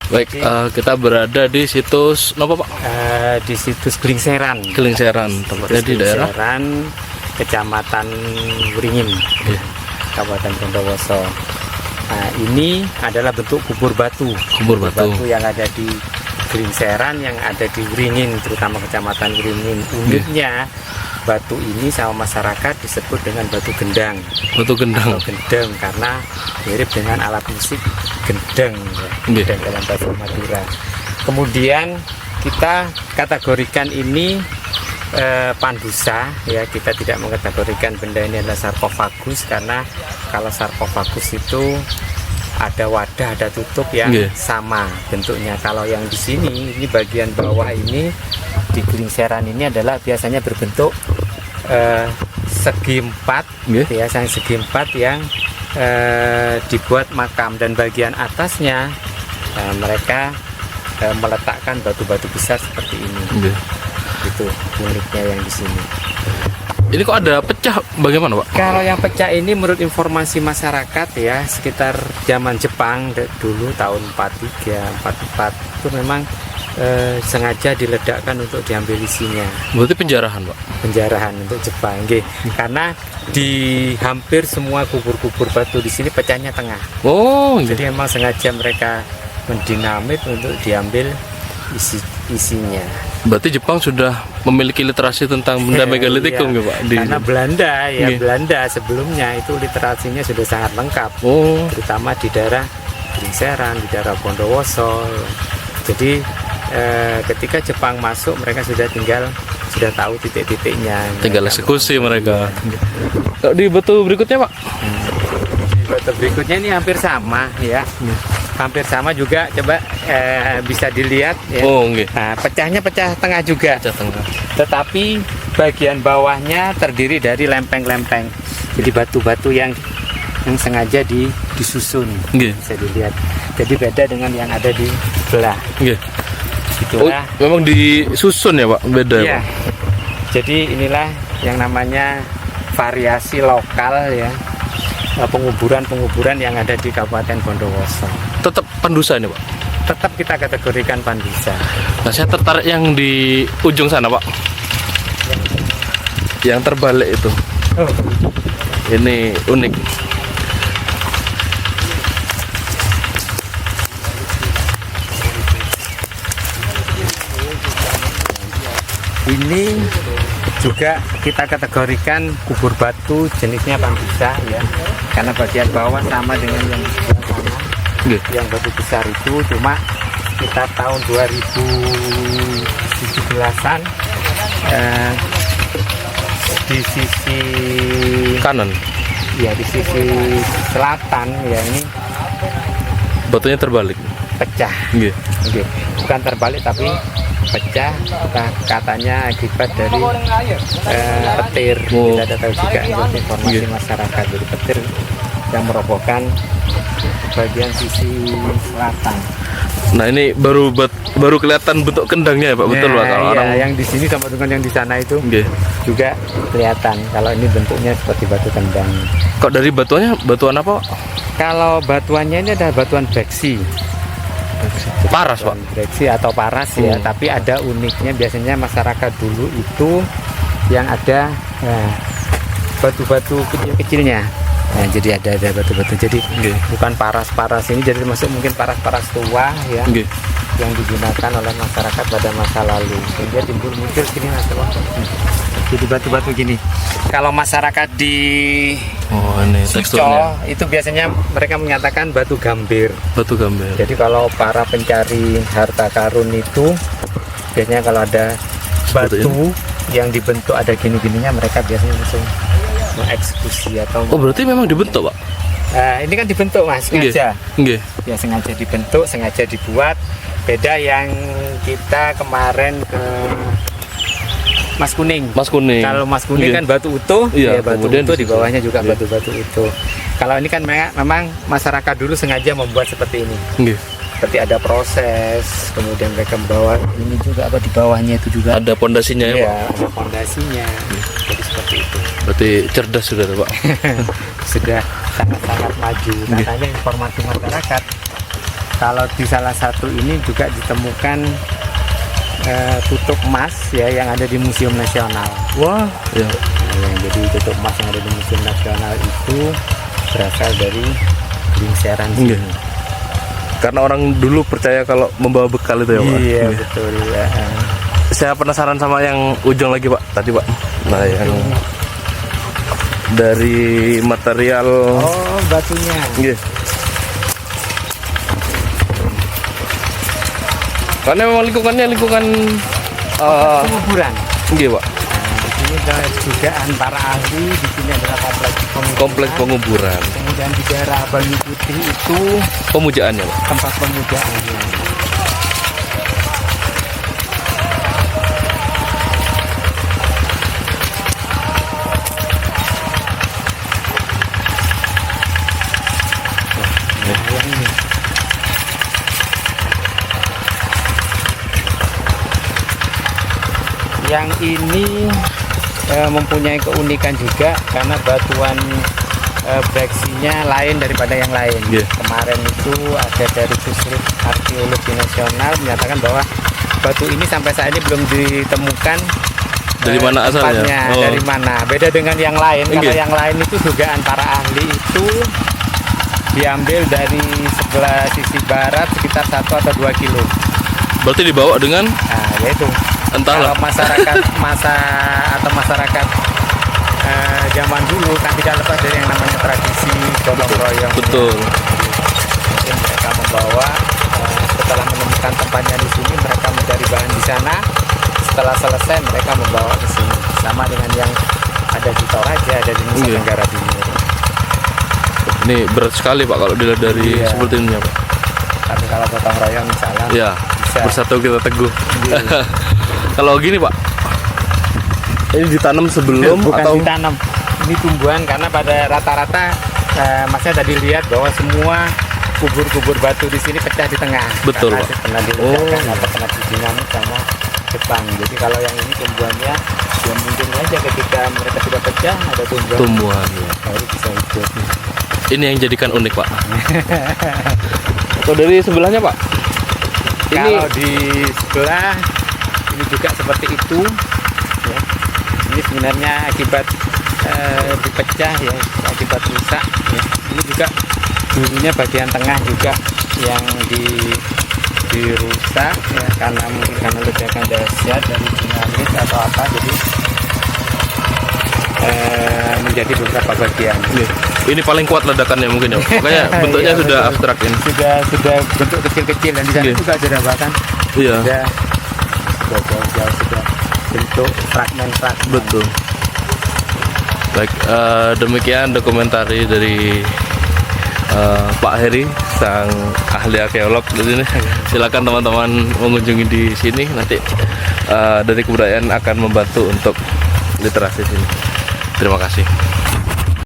Baik, kita berada di situs apa Pak? Di situs Glingseran. Glingseran, tempatnya di daerah Glingseran, Kecamatan Wringin, Kabupaten Bondowoso. Nah, ini adalah bentuk kubur batu. Kubur batu. Yang ada di Glingseran, yang ada di Wringin, terutama Kecamatan Wringin. Uniknya batu ini sama masyarakat disebut dengan batu gendang. Batu gendang. Atau gendeng karena mirip dengan alat musik gendeng, ya. Gendeng dalam bahasa Madura. Kemudian kita kategorikan ini pandusa, ya. Kita tidak mengkategorikan benda ini adalah sarkofagus karena kalau sarkofagus itu ada wadah, ada tutup yang sama bentuknya. Kalau yang di sini, ini bagian bawah ini di Glingseran ini adalah biasanya berbentuk segi empat, biasanya segi empat yang dibuat makam, dan bagian atasnya mereka meletakkan batu-batu besar seperti ini. Itu uniknya yang di sini. Ini kok ada pecah, bagaimana Pak? Kalau yang pecah ini menurut informasi masyarakat ya, sekitar zaman Jepang dulu tahun 43, 44 itu memang sengaja diledakkan untuk diambil isinya. Berarti penjarahan Pak? Penjarahan untuk Jepang, karena di hampir semua kubur-kubur batu di sini pecahnya tengah. Oh, jadi memang sengaja mereka mendinamit untuk diambil isinya. Berarti Jepang sudah memiliki literasi tentang benda megalitikum ya Pak? Karena Belanda Belanda sebelumnya itu literasinya sudah sangat lengkap, terutama di daerah Glingseran, di daerah Bondowoso. Jadi ketika Jepang masuk, mereka sudah tahu titik-titiknya. Tinggal eksekusi mereka. Kalau di batu berikutnya Pak? Di batu berikutnya ini hampir sama ya. Hampir sama juga, coba bisa dilihat ya. Nah, pecahnya pecah tengah juga. Pecah tengah. Tetapi bagian bawahnya terdiri dari lempeng-lempeng. Jadi batu-batu yang sengaja disusun. Bisa dilihat. Jadi beda dengan yang ada di sebelah. Itulah. Memang disusun ya Pak? Beda ya Pak? Jadi inilah yang namanya variasi lokal ya. Penguburan-penguburan yang ada di Kabupaten Bondowoso. Tetap pandusa ini Pak? Tetap kita kategorikan pandusa. Nah, saya tertarik yang di ujung sana Pak. Yang terbalik itu. Ini unik. Ini juga kita kategorikan kubur batu jenisnya pandusa ya, karena bagian bawah sama dengan yang di sebelah sana. Yang batu besar itu cuma kita tahun 2017-an di sisi kanan ya, di sisi selatan ya, ini batunya terbalik, pecah. Bukan terbalik tapi pecah, katanya akibat dari petir. Kita ada tahu juga informasi masyarakat dari petir yang merobohkan bagian sisi selatan. Nah, ini baru kelihatan bentuk kendangnya ya Pak, betul Pak? Kalau orang yang di sini sama dengan yang di sana itu juga kelihatan. Kalau ini bentuknya seperti batu kendang. Kok dari batuannya batuan apa Pak? Kalau batuannya ini ada batuan beksi. Paras Pak? Beksi atau paras ya, tapi ada uniknya, biasanya masyarakat dulu itu yang ada batu-batu kecil-kecilnya. Nah, jadi ada batu-batu, jadi bukan paras-paras ini, jadi termasuk mungkin paras-paras tua ya, yang digunakan oleh masyarakat pada masa lalu, sehingga timbul muncul gini masalah. Jadi batu-batu gini. Kalau masyarakat di ini teksturnya itu biasanya mereka menyatakan batu gambir. Batu gambir. Jadi kalau para pencari harta karun itu biasanya kalau ada batu yang dibentuk ada gini-gininya, mereka biasanya langsung mengeksekusi atau. Oh, berarti memang dibentuk Pak? Ini kan dibentuk Mas, sengaja. Ya, sengaja dibentuk, sengaja dibuat. Beda yang kita kemarin ke Mas Kuning. Kalau Mas Kuning kan batu utuh, ya batu utuh, di bawahnya juga batu-batu utuh. Kalau ini kan memang masyarakat dulu sengaja membuat seperti ini. Seperti ada proses, kemudian mereka membawa ini juga apa di bawahnya itu juga. Ada pondasinya ya Pak? Ada pondasinya. Jadi seperti itu. Berarti cerdas sudah Pak? Sudah sangat-sangat maju. Katanya informasi masyarakat Kalau di salah satu ini juga ditemukan tutup emas ya yang ada di Museum Nasional. Wah, ya. Nah, yang jadi tutup emas yang ada di Museum Nasional itu berasal dari lingseran Iya. sini. Karena orang dulu percaya kalau membawa bekal itu ya Pak. Iya betul ya. Saya penasaran sama yang ujung lagi Pak, tadi Pak. Nah yang dari material. Oh batunya. Iya. Karena memang lingkungan Penguburan. iya Pak. Di sini ada dugaan para ahli, di sini adalah Kompleks penguburan. Kemudian di daerah Banyu Putih itu Pemujaannya Pak. tempat pemujaannya. Nah, yang ini. Yang ini mempunyai keunikan juga karena batuan breksinya lain daripada yang lain. Yeah. Kemarin itu ada dari Puslit Arkeologi Nasional menyatakan bahwa batu ini sampai saat ini belum ditemukan Dari mana asalnya? tempatnya, Oh. dari mana. Beda dengan yang lain. Kalau Yeah. yang lain itu dugaan para ahli itu diambil dari sebelah sisi barat sekitar 1 atau 2 kilo. Berarti dibawa dengan Nah, yaitu entahlah. kalau masyarakat masyarakat zaman dulu kan tidak lepas dari yang namanya tradisi gotong royong. Betul. Mungkin mereka membawa setelah menemukan tempatnya di sini mereka mencari bahan di sana. Setelah selesai mereka membawa ke sini. Sama dengan yang ada di Toraja, ada di Nusa Iya. Tenggara Timur. Ini berat sekali Pak kalau dilihat dari Iya. seperti ini ya Pak. Tapi kalau gotong royong misalnya Ya, bisa. bersatu kita teguh. Iya. Kalau gini Pak, ini ditanam sebelum bukan atau ditanam, ini tumbuhan karena pada rata-rata masnya tadi lihat bahwa semua kubur-kubur batu di sini pecah di tengah. Betul, Karena Pak. pernah diledakkan atau pernah didinamit sama Jepang. Jadi kalau yang ini tumbuhannya ya mungkin saja ketika mereka sudah pecah ada tumbuhan tumbuhan? Ya. baru bisa hidup. Ini yang jadikan unik Pak. Atau dari sebelahnya Pak? Ini Kalau di sebelah ini juga seperti itu. Ya. Ini sebenarnya akibat dipecah ya, akibat rusak. Ya. Ini juga dulunya bagian tengah juga yang dirusak ya karena mungkin karena ledakan dahsyat dari dinamit atau apa, jadi menjadi beberapa bagian. ini paling kuat ledakannya mungkin ya. Makanya bentuknya Iya, sudah betul. abstrak ini. Sudah bentuk kecil-kecil dan di sana Iya. juga sudah bahkan Iya, sudah jauh-jauh sudah bentuk fragmen-fragmen. betul. Baik, demikian dokumentari dari Pak Heri, sang ahli arkeolog di sini. Silakan teman-teman mengunjungi di sini. Nanti dari kebudayaan akan membantu untuk literasi sini. Terima kasih.